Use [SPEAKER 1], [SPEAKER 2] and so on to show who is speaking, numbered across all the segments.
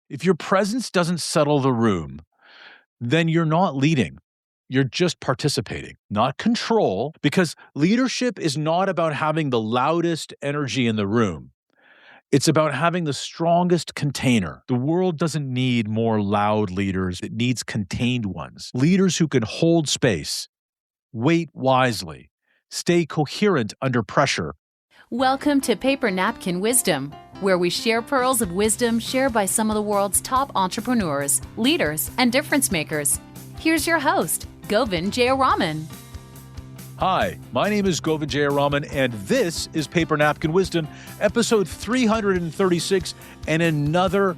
[SPEAKER 1] If your presence doesn't settle the room, then you're not leading. You're just participating, not control, because leadership is not about having the loudest energy in the room. It's about having the strongest container. The world doesn't need more loud leaders. It needs contained ones. Leaders who can hold space, wait wisely, stay coherent under pressure.
[SPEAKER 2] Welcome to Paper Napkin Wisdom, where we share pearls of wisdom shared by some of the world's top entrepreneurs, leaders, and difference makers. Here's your host, Govind Jayaraman.
[SPEAKER 1] Hi, my name is Govind Jayaraman, and this is Paper Napkin Wisdom, episode 336, and another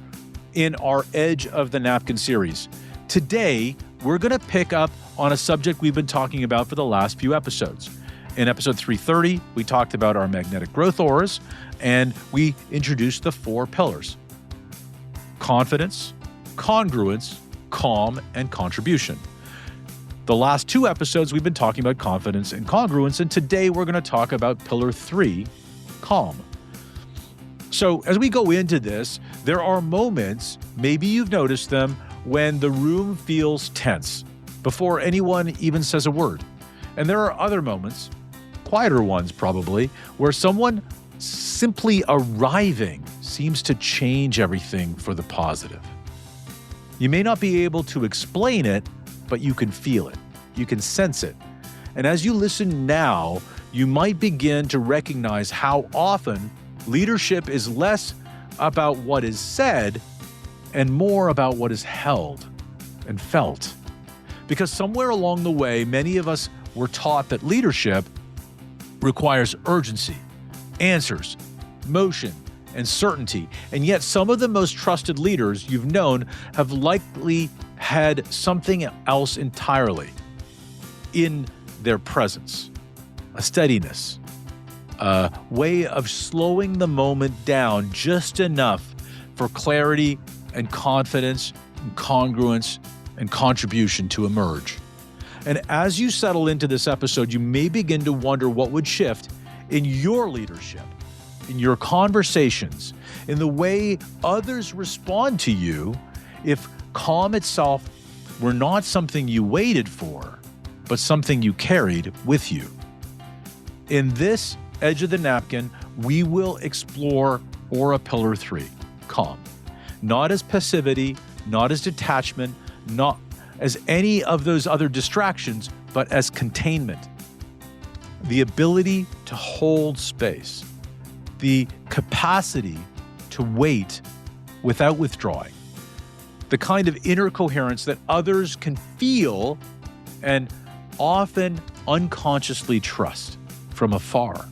[SPEAKER 1] in our Edge of the Napkin series. Today, we're going to pick up on a subject we've been talking about for the last few episodes. In episode 330, we talked about our magnetic growth auras, and we introduced the 4 pillars: confidence, congruence, calm, and contribution. The last 2 episodes, we've been talking about confidence and congruence, and today we're going to talk about pillar 3, calm. So as we go into this, there are moments, maybe you've noticed them, when the room feels tense before anyone even says a word. And there are other moments, quieter ones probably, where someone simply arriving seems to change everything for the positive. You may not be able to explain it, but you can feel it. You can sense it. And as you listen now, you might begin to recognize how often leadership is less about what is said and more about what is held and felt. Because somewhere along the way, many of us were taught that leadership requires urgency, answers, motion, and certainty. And yet some of the most trusted leaders you've known have likely had something else entirely in their presence: a steadiness, a way of slowing the moment down just enough for clarity and confidence and congruence and contribution to emerge. And as you settle into this episode, you may begin to wonder what would shift in your leadership, in your conversations, in the way others respond to you if calm itself were not something you waited for, but something you carried with you. In this Edge of the Napkin, we will explore Aura Pillar 3, calm. Not as passivity, not as detachment, not as any of those other distractions, but as containment. The ability to hold space. The capacity to wait without withdrawing. The kind of inner coherence that others can feel and often unconsciously trust from afar.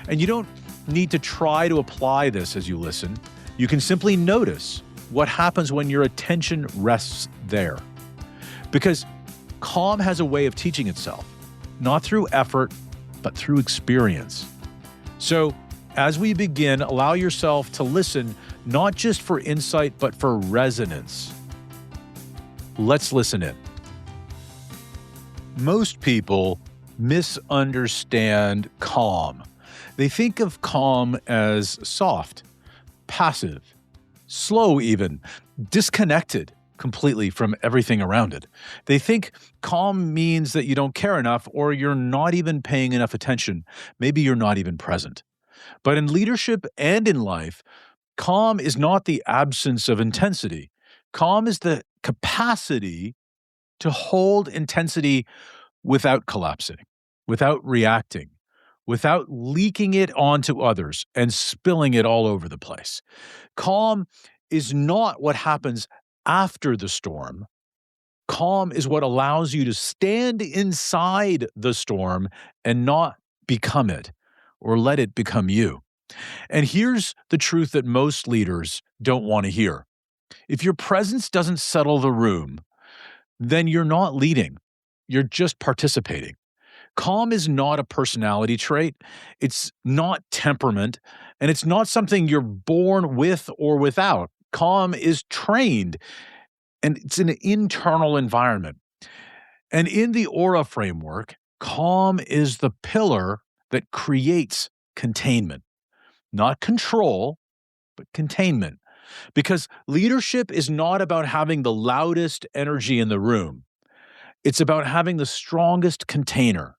[SPEAKER 1] And you don't need to try to apply this as you listen. You can simply notice what happens when your attention rests there. Because calm has a way of teaching itself, not through effort, but through experience. So as we begin, allow yourself to listen, not just for insight, but for resonance. Let's listen in. Most people misunderstand calm. They think of calm as soft, passive, slow even, disconnected completely from everything around it. They think calm means that you don't care enough, or you're not even paying enough attention. Maybe you're not even present. But in leadership and in life, calm is not the absence of intensity. Calm is the capacity to hold intensity without collapsing, without reacting, without leaking it onto others and spilling it all over the place. Calm is not what happens after the storm. Calm is what allows you to stand inside the storm and not become it or let it become you. And here's the truth that most leaders don't want to hear. If your presence doesn't settle the room, then you're not leading. You're just participating. Calm is not a personality trait. It's not temperament, and it's not something you're born with or without. Calm is trained, and it's an internal environment. And in the Aura framework, calm is the pillar that creates containment, not control, but containment. because leadership is not about having the loudest energy in the room. It's about having the strongest container.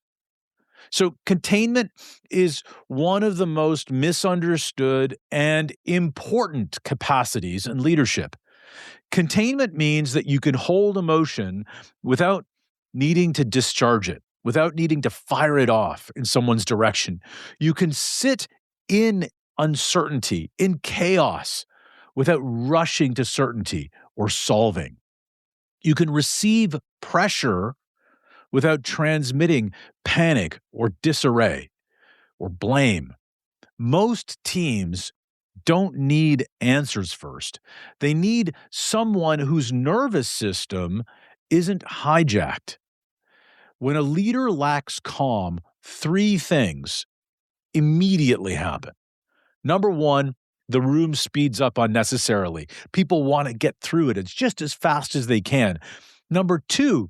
[SPEAKER 1] So containment is one of the most misunderstood and important capacities in leadership. Containment means that you can hold emotion without needing to discharge it, without needing to fire it off in someone's direction. You can sit in uncertainty, in chaos, without rushing to certainty or solving. You can receive pressure without transmitting panic or disarray or blame. Most teams don't need answers first. They need someone whose nervous system isn't hijacked. When a leader lacks calm, three things immediately happen. Number one, the room speeds up unnecessarily. People want to get through it. It's just as fast as they can. Number two,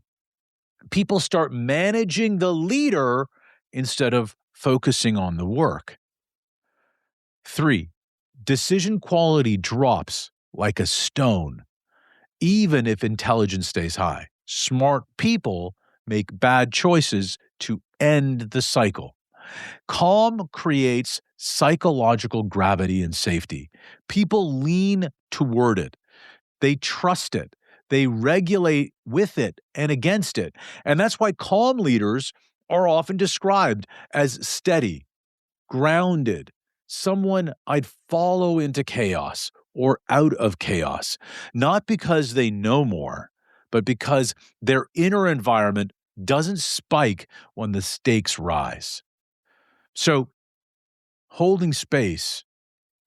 [SPEAKER 1] people start managing the leader instead of focusing on the work. Three, decision quality drops like a stone, even if intelligence stays high. Smart people make bad choices to end the cycle. Calm creates psychological gravity and safety. People lean toward it. They trust it. They regulate with it and against it. And that's why calm leaders are often described as steady, grounded, someone I'd follow into chaos or out of chaos, not because they know more, but because their inner environment doesn't spike when the stakes rise. So, holding space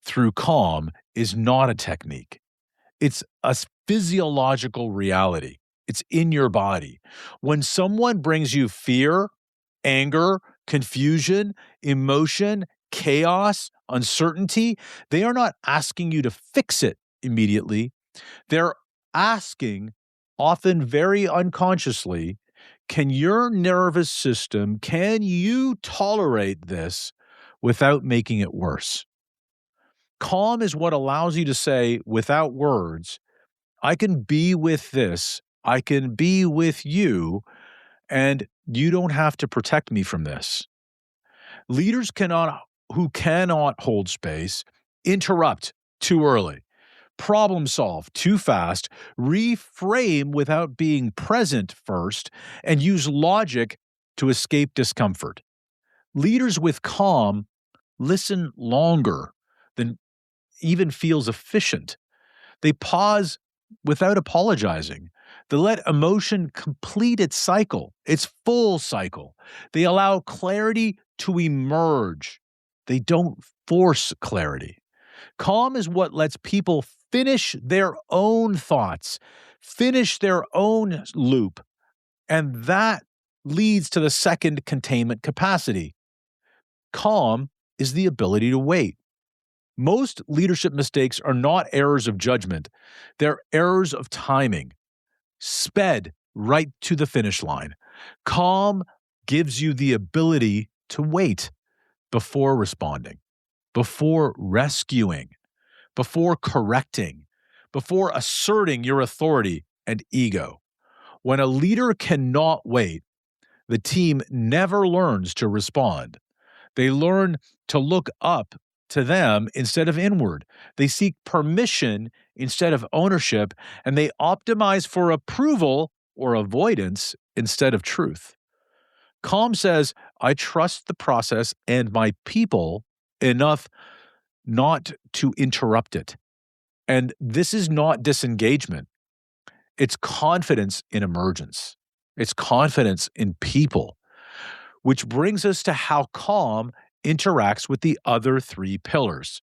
[SPEAKER 1] through calm is not a technique. It's a physiological reality. It's in your body. When someone brings you fear, anger, confusion, emotion, chaos, uncertainty, they are not asking you to fix it immediately. They're asking, often very unconsciously, can your nervous system, can you tolerate this without making it worse? Calm is what allows you to say, without words, I can be with this, I can be with you, and you don't have to protect me from this. Leaders who cannot hold space interrupt too early, problem solve too fast, reframe without being present first, and use logic to escape discomfort. Leaders with calm listen longer than even feels efficient. They pause without apologizing. They let emotion complete its cycle, its full cycle. They allow clarity to emerge. They don't force clarity. Calm is what lets people finish their own thoughts, finish their own loop, and that leads to the second containment capacity. Calm is the ability to wait. Most leadership mistakes are not errors of judgment. They're errors of timing, sped right to the finish line. Calm gives you the ability to wait before responding, before rescuing, before correcting, before asserting your authority and ego. When a leader cannot wait, the team never learns to respond. They learn to look up to them instead of inward. They seek permission instead of ownership, and they optimize for approval or avoidance instead of truth. Calm says, I trust the process and my people enough not to interrupt it. And this is not disengagement. It's confidence in emergence. It's confidence in people, which brings us to how calm interacts with the other three pillars.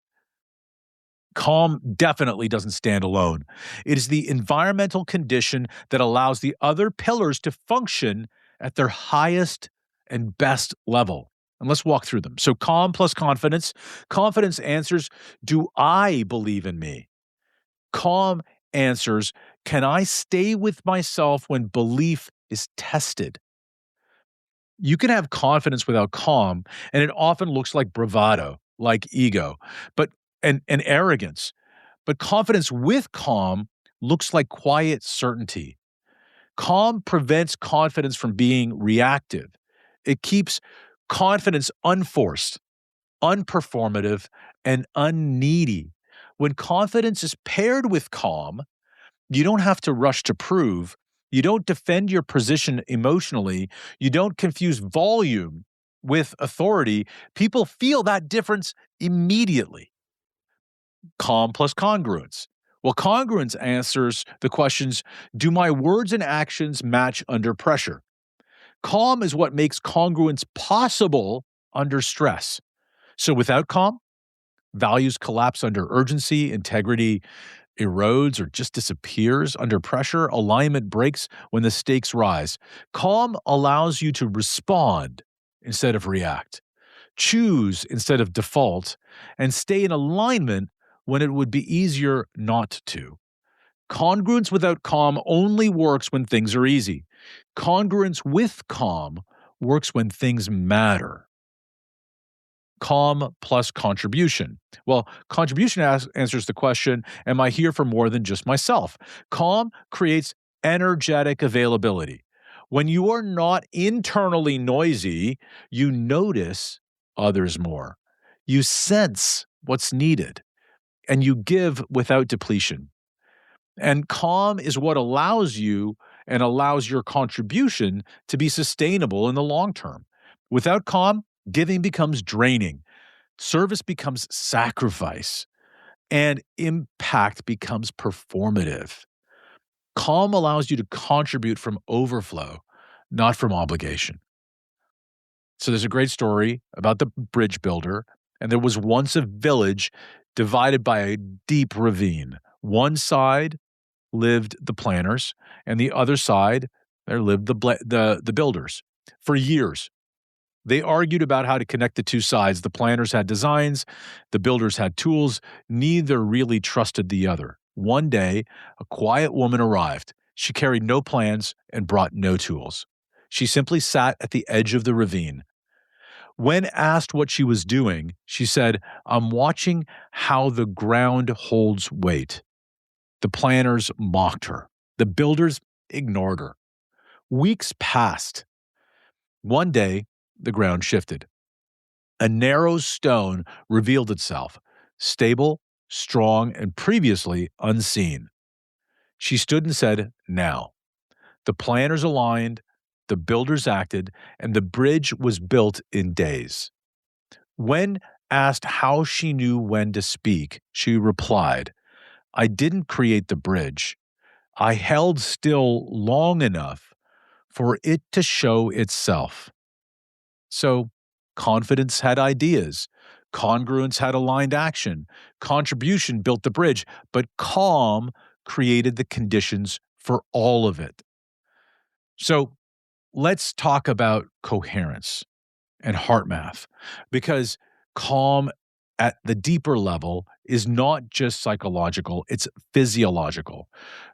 [SPEAKER 1] Calm definitely doesn't stand alone. It is the environmental condition that allows the other pillars to function at their highest and best level. And let's walk through them. So calm plus confidence. Confidence answers, do I believe in me? Calm answers, can I stay with myself when belief is tested? You can have confidence without calm, and it often looks like bravado, like ego, and arrogance. But confidence with calm looks like quiet certainty. Calm prevents confidence from being reactive. It keeps confidence unforced, unperformative, and unneedy. When confidence is paired with calm, you don't have to rush to prove. You don't defend your position emotionally. You don't confuse volume with authority. People feel that difference immediately. Calm plus congruence. Well, congruence answers the questions, do my words and actions match under pressure? Calm is what makes congruence possible under stress. So without calm, values collapse under urgency, integrity erodes or just disappears under pressure, alignment breaks when the stakes rise. Calm allows you to respond instead of react, choose instead of default, and stay in alignment when it would be easier not to. Congruence without calm only works when things are easy. Congruence with calm works when things matter. Calm plus contribution. Well, contribution answers the question, am I here for more than just myself? Calm creates energetic availability. When you are not internally noisy, you notice others more. You sense what's needed, and you give without depletion. And calm is what allows you and allows your contribution to be sustainable in the long term. Without calm, giving becomes draining, service becomes sacrifice, and impact becomes performative. Calm allows you to contribute from overflow, not from obligation. So there's a great story about the bridge builder, and there was once a village divided by a deep ravine. One side lived the planners, and the other side, there lived the builders. For years, they argued about how to connect the two sides. The planners had designs, the builders had tools. Neither really trusted the other. One day, a quiet woman arrived. She carried no plans and brought no tools. She simply sat at the edge of the ravine. When asked what she was doing, she said, "I'm watching how the ground holds weight." The planners mocked her. The builders ignored her. Weeks passed. One day, the ground shifted. A narrow stone revealed itself, stable, strong, and previously unseen. She stood and said, "Now." The planners aligned, the builders acted, and the bridge was built in days. When asked how she knew when to speak, she replied, "I didn't create the bridge. I held still long enough for it to show itself." So, confidence had ideas, congruence had aligned action, contribution built the bridge, but calm created the conditions for all of it. So, let's talk about coherence and heart math, because calm at the deeper level is not just psychological, it's physiological.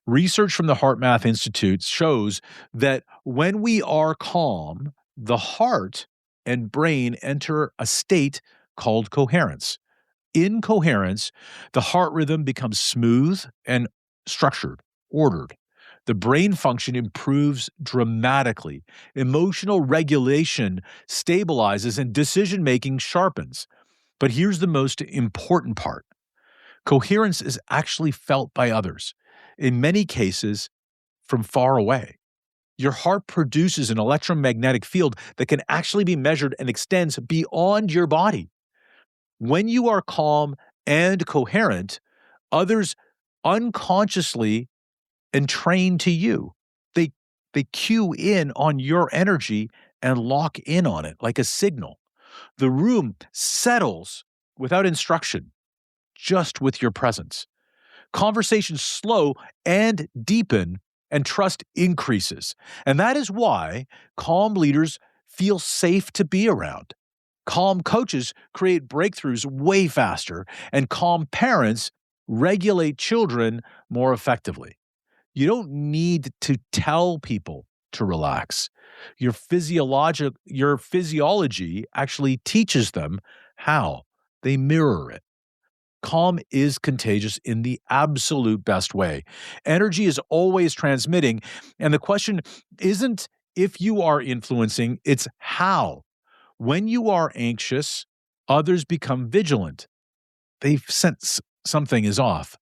[SPEAKER 1] Research from the Heart Math Institute shows that when we are calm, the heart and brain enter a state called coherence. In coherence, the heart rhythm becomes smooth and structured, ordered. The brain function improves dramatically. Emotional regulation stabilizes and decision-making sharpens. But here's the most important part. Coherence is actually felt by others, in many cases from far away. Your heart produces an electromagnetic field that can actually be measured and extends beyond your body. When you are calm and coherent, others unconsciously entrain to you. They cue in on your energy and lock in on it like a signal. The room settles without instruction, just with your presence. Conversations slow and deepen, and trust increases. And that is why calm leaders feel safe to be around. Calm coaches create breakthroughs way faster, and calm parents regulate children more effectively. You don't need to tell people to relax. Your physiology actually teaches them how. They mirror it. Calm is contagious in the absolute best way. Energy is always transmitting, and the question isn't if you are influencing, it's how. When you are anxious, others become vigilant. They sense something is off.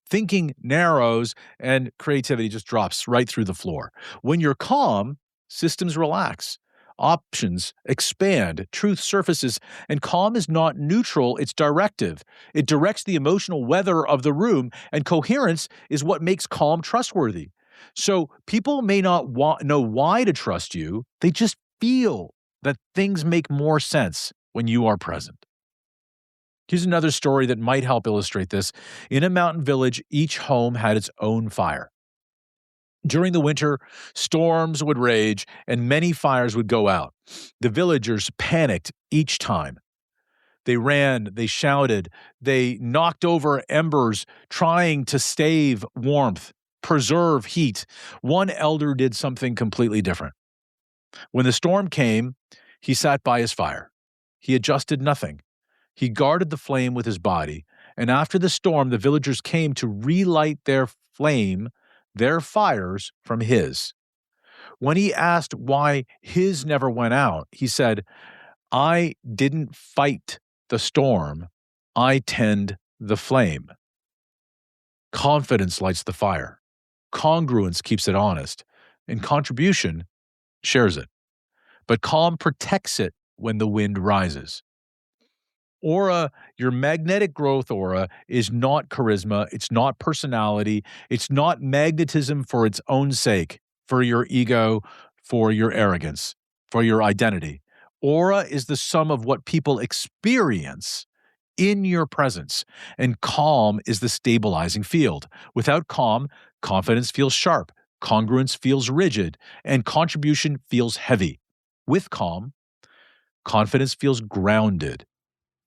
[SPEAKER 1] Thinking narrows and creativity just drops right through the floor. When you're calm, systems relax. Options expand, truth surfaces, and calm is not neutral, it's directive. It directs the emotional weather of the room, and coherence is what makes calm trustworthy. So people may not know why to trust you, they just feel that things make more sense when you are present. Here's another story that might help illustrate this. In a mountain village, each home had its own fire. During the winter, storms would rage and many fires would go out. The villagers panicked each time. They ran, they shouted, they knocked over embers, trying to stave warmth, preserve heat. One elder did something completely different. When the storm came, he sat by his fire. He adjusted nothing. He guarded the flame with his body, and after the storm, the villagers came to relight their fires from his. When he asked why his never went out, he said, "I didn't fight the storm, I tend the flame." Confidence lights the fire. Congruence keeps it honest, and contribution shares it. But calm protects it when the wind rises. Aura, your magnetic growth aura, is not charisma. It's not personality. It's not magnetism for its own sake, for your ego, for your arrogance, for your identity. Aura is the sum of what people experience in your presence, and calm is the stabilizing field. Without calm, confidence feels sharp, congruence feels rigid, and contribution feels heavy. With calm, confidence feels grounded.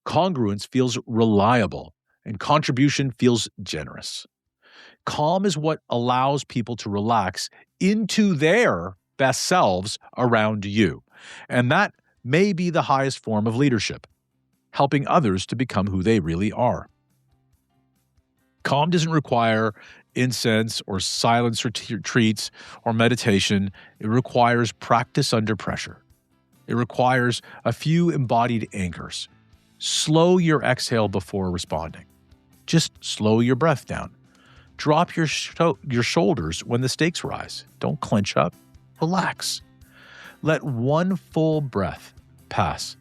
[SPEAKER 1] Congruence feels reliable, and contribution feels generous. Calm is what allows people to relax into their best selves around you. And that may be the highest form of leadership, helping others to become who they really are. Calm doesn't require incense or silence retreats or meditation. It requires practice under pressure. It requires a few embodied anchors. Slow your exhale before responding. Just slow your breath down. Drop your shoulders when the stakes rise. Don't clench up. Relax. Let one full breath pass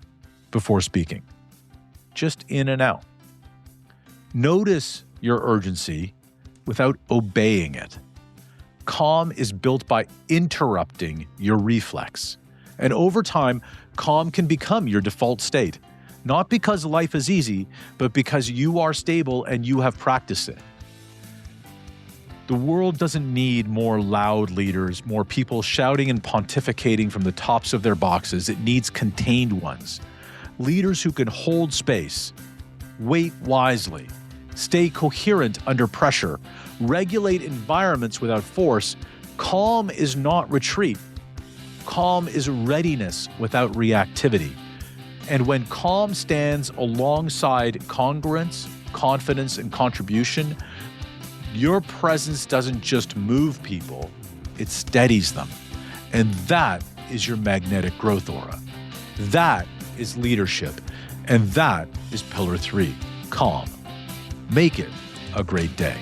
[SPEAKER 1] before speaking. Just in and out. Notice your urgency without obeying it. Calm is built by interrupting your reflex. And over time, calm can become your default state. Not because life is easy, but because you are stable and you have practiced it. The world doesn't need more loud leaders, more people shouting and pontificating from the tops of their boxes. It needs contained ones. Leaders who can hold space, wait wisely, stay coherent under pressure, regulate environments without force. Calm is not retreat. Calm is readiness without reactivity. And when calm stands alongside congruence, confidence, and contribution, your presence doesn't just move people, it steadies them. And that is your magnetic growth aura. That is leadership. And that is pillar 3, calm. Make it a great day.